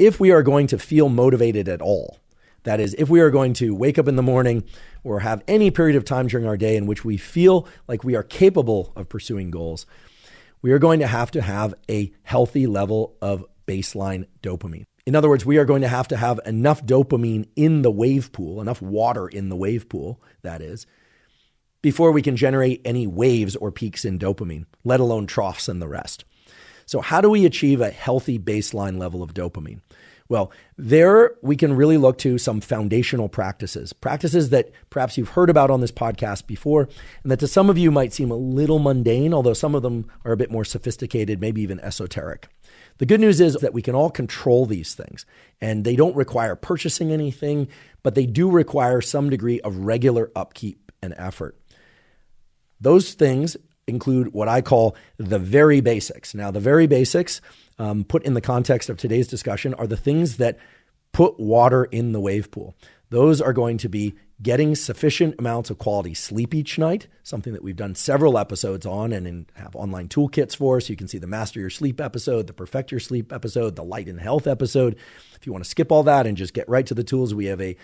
if we are going to feel motivated at all, that is, if we are going to wake up in the morning or have any period of time during our day in which we feel like we are capable of pursuing goals, we are going to have a healthy level of baseline dopamine. In other words, we are going to have enough dopamine in the wave pool, enough water in the wave pool, that is, before we can generate any waves or peaks in dopamine, let alone troughs and the rest. So how do we achieve a healthy baseline level of dopamine? Well, there we can really look to some foundational practices that perhaps you've heard about on this podcast before, and that to some of you might seem a little mundane, although some of them are a bit more sophisticated, maybe even esoteric. The good news is that we can all control these things, and they don't require purchasing anything, but they do require some degree of regular upkeep and effort. Those things include what I call the very basics. Now, the very basics, put in the context of today's discussion, are the things that put water in the wave pool. Those are going to be getting sufficient amounts of quality sleep each night, something that we've done several episodes on and have online toolkits for. So you can see the Master Your Sleep episode, the Perfect Your Sleep episode, the Light and Health episode. If you want to skip all that and just get right to the tools, we have a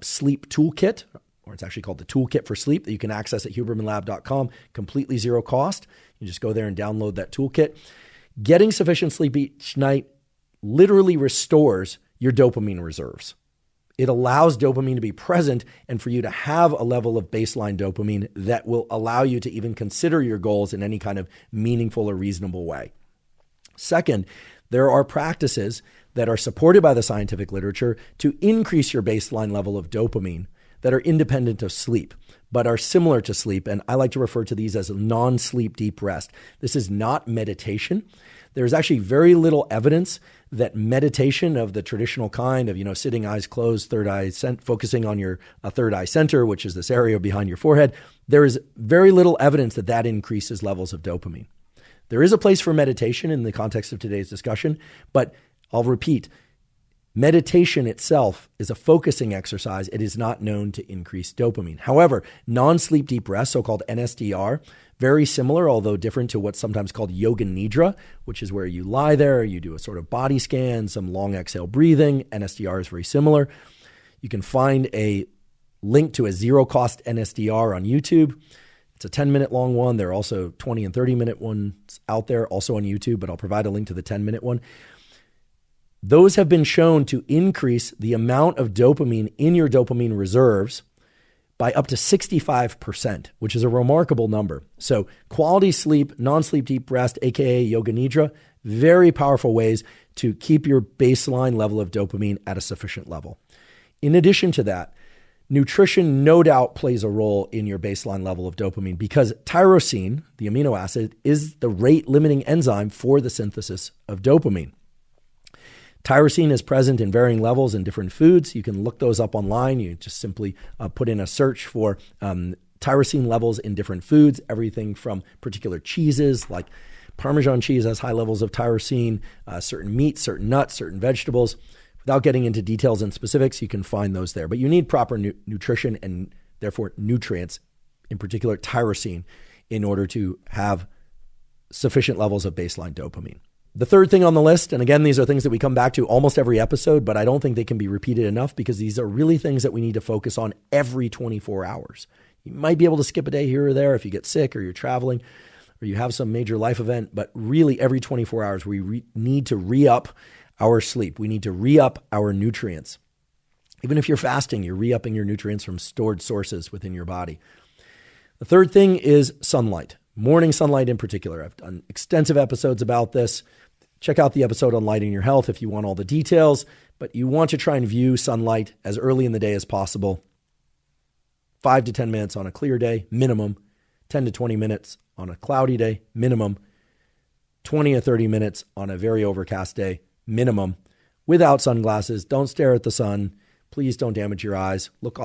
sleep toolkit, or it's actually called the Toolkit for Sleep, that you can access at hubermanlab.com, completely zero cost. You just go there and download that toolkit. Getting sufficient sleep each night literally restores your dopamine reserves. It allows dopamine to be present and for you to have a level of baseline dopamine that will allow you to even consider your goals in any kind of meaningful or reasonable way. Second, there are practices that are supported by the scientific literature to increase your baseline level of dopamine that are independent of sleep, but are similar to sleep. And I like to refer to these as non-sleep deep rest. This is not meditation. There's actually very little evidence that meditation of the traditional kind of, sitting eyes closed, third eye focusing on your third eye center, which is this area behind your forehead. There is very little evidence that increases levels of dopamine. There is a place for meditation in the context of today's discussion, but I'll repeat, meditation itself is a focusing exercise. It is not known to increase dopamine. However, non-sleep deep rest, so-called NSDR, very similar, although different to what's sometimes called yoga nidra, which is where you lie there, you do a sort of body scan, some long exhale breathing. NSDR is very similar. You can find a link to a zero-cost NSDR on YouTube. It's a 10-minute long one. There are also 20 and 30-minute ones out there, also on YouTube, but I'll provide a link to the 10-minute one. Those have been shown to increase the amount of dopamine in your dopamine reserves by up to 65%, which is a remarkable number. So quality sleep, non-sleep deep rest, aka yoga nidra, very powerful ways to keep your baseline level of dopamine at a sufficient level. In addition to that, nutrition no doubt plays a role in your baseline level of dopamine because tyrosine, the amino acid, is the rate-limiting enzyme for the synthesis of dopamine. Tyrosine is present in varying levels in different foods. You can look those up online. You just simply put in a search for tyrosine levels in different foods, everything from particular cheeses like Parmesan cheese has high levels of tyrosine, certain meats, certain nuts, certain vegetables. Without getting into details and specifics, you can find those there. But you need proper nutrition and therefore nutrients, in particular tyrosine, in order to have sufficient levels of baseline dopamine. The third thing on the list, and again, these are things that we come back to almost every episode, but I don't think they can be repeated enough because these are really things that we need to focus on every 24 hours. You might be able to skip a day here or there if you get sick or you're traveling or you have some major life event, but really every 24 hours, we need to re-up our sleep. We need to re-up our nutrients. Even if you're fasting, you're re-upping your nutrients from stored sources within your body. The third thing is sunlight. Morning sunlight in particular. I've done extensive episodes about this. Check out the episode on lighting your health if you want all the details, but you want to try and view sunlight as early in the day as possible. 5 to 10 minutes on a clear day, minimum. 10 to 20 minutes on a cloudy day, minimum. 20 or 30 minutes on a very overcast day, minimum. Without sunglasses, don't stare at the sun. Please don't damage your eyes. Look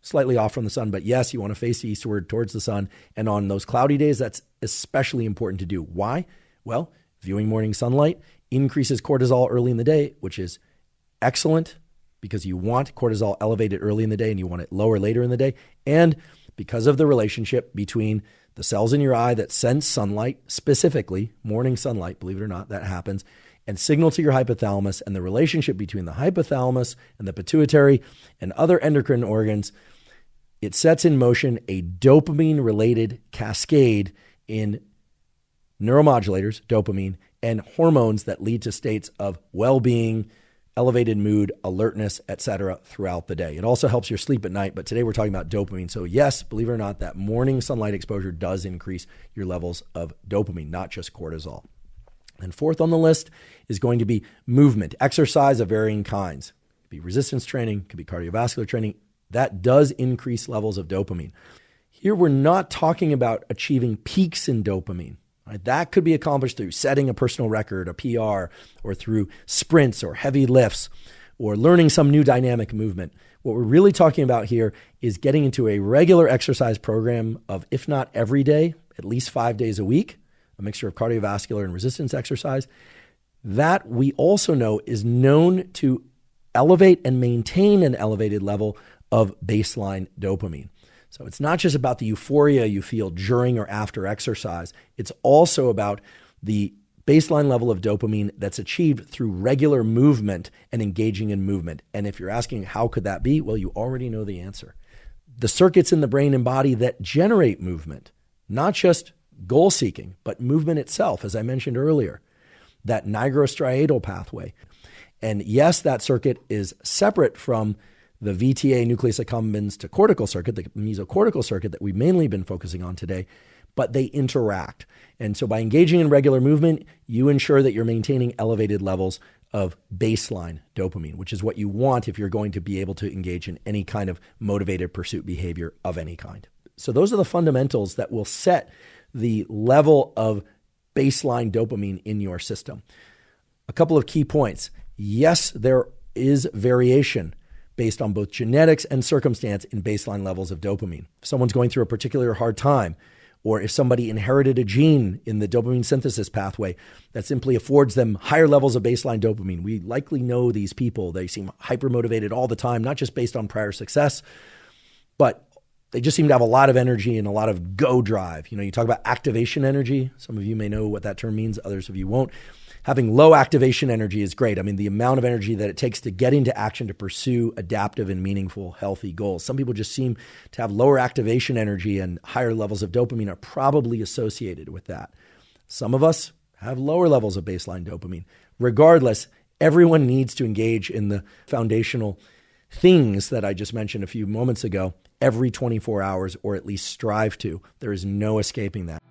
slightly off from the sun, but yes, you want to face eastward towards the sun. And on those cloudy days, that's especially important to do. Why? Well, viewing morning sunlight increases cortisol early in the day, which is excellent because you want cortisol elevated early in the day and you want it lower later in the day. And because of the relationship between The cells in your eye that sense sunlight, specifically morning sunlight, believe it or not, that happens, and signal to your hypothalamus, and the relationship between the hypothalamus and the pituitary and other endocrine organs, it sets in motion a dopamine-related cascade in neuromodulators, dopamine, and hormones that lead to states of well-being, elevated mood, alertness, etc. throughout the day. It also helps your sleep at night, but today we're talking about dopamine. So yes, believe it or not, that morning sunlight exposure does increase your levels of dopamine, not just cortisol. And fourth on the list is going to be movement, exercise of varying kinds. It could be resistance training, it could be cardiovascular training. That does increase levels of dopamine. Here we're not talking about achieving peaks in dopamine. Right? That could be accomplished through setting a personal record, a PR, or through sprints or heavy lifts, or learning some new dynamic movement. What we're really talking about here is getting into a regular exercise program of, if not every day, at least 5 days a week, a mixture of cardiovascular and resistance exercise. That we also know is known to elevate and maintain an elevated level of baseline dopamine. So it's not just about the euphoria you feel during or after exercise. It's also about the baseline level of dopamine that's achieved through regular movement and engaging in movement. And if you're asking how could that be, well, you already know the answer. The circuits in the brain and body that generate movement, not just goal seeking, but movement itself, as I mentioned earlier, that nigrostriatal pathway. And yes, that circuit is separate from the VTA nucleus accumbens to cortical circuit, the mesocortical circuit that we've mainly been focusing on today, but they interact. And so by engaging in regular movement, you ensure that you're maintaining elevated levels of baseline dopamine, which is what you want if you're going to be able to engage in any kind of motivated pursuit behavior of any kind. So those are the fundamentals that will set the level of baseline dopamine in your system. A couple of key points. Yes, there is variation based on both genetics and circumstance in baseline levels of dopamine. If someone's going through a particular hard time, or if somebody inherited a gene in the dopamine synthesis pathway that simply affords them higher levels of baseline dopamine, we likely know these people. They seem hyper-motivated all the time, not just based on prior success, but they just seem to have a lot of energy and a lot of go drive. You know, you talk about activation energy. Some of you may know what that term means. Others of you won't. Having low activation energy is great. I mean, the amount of energy that it takes to get into action to pursue adaptive and meaningful, healthy goals. Some people just seem to have lower activation energy, and higher levels of dopamine are probably associated with that. Some of us have lower levels of baseline dopamine. Regardless, everyone needs to engage in the foundational things that I just mentioned a few moments ago every 24 hours, or at least strive to. There is no escaping that.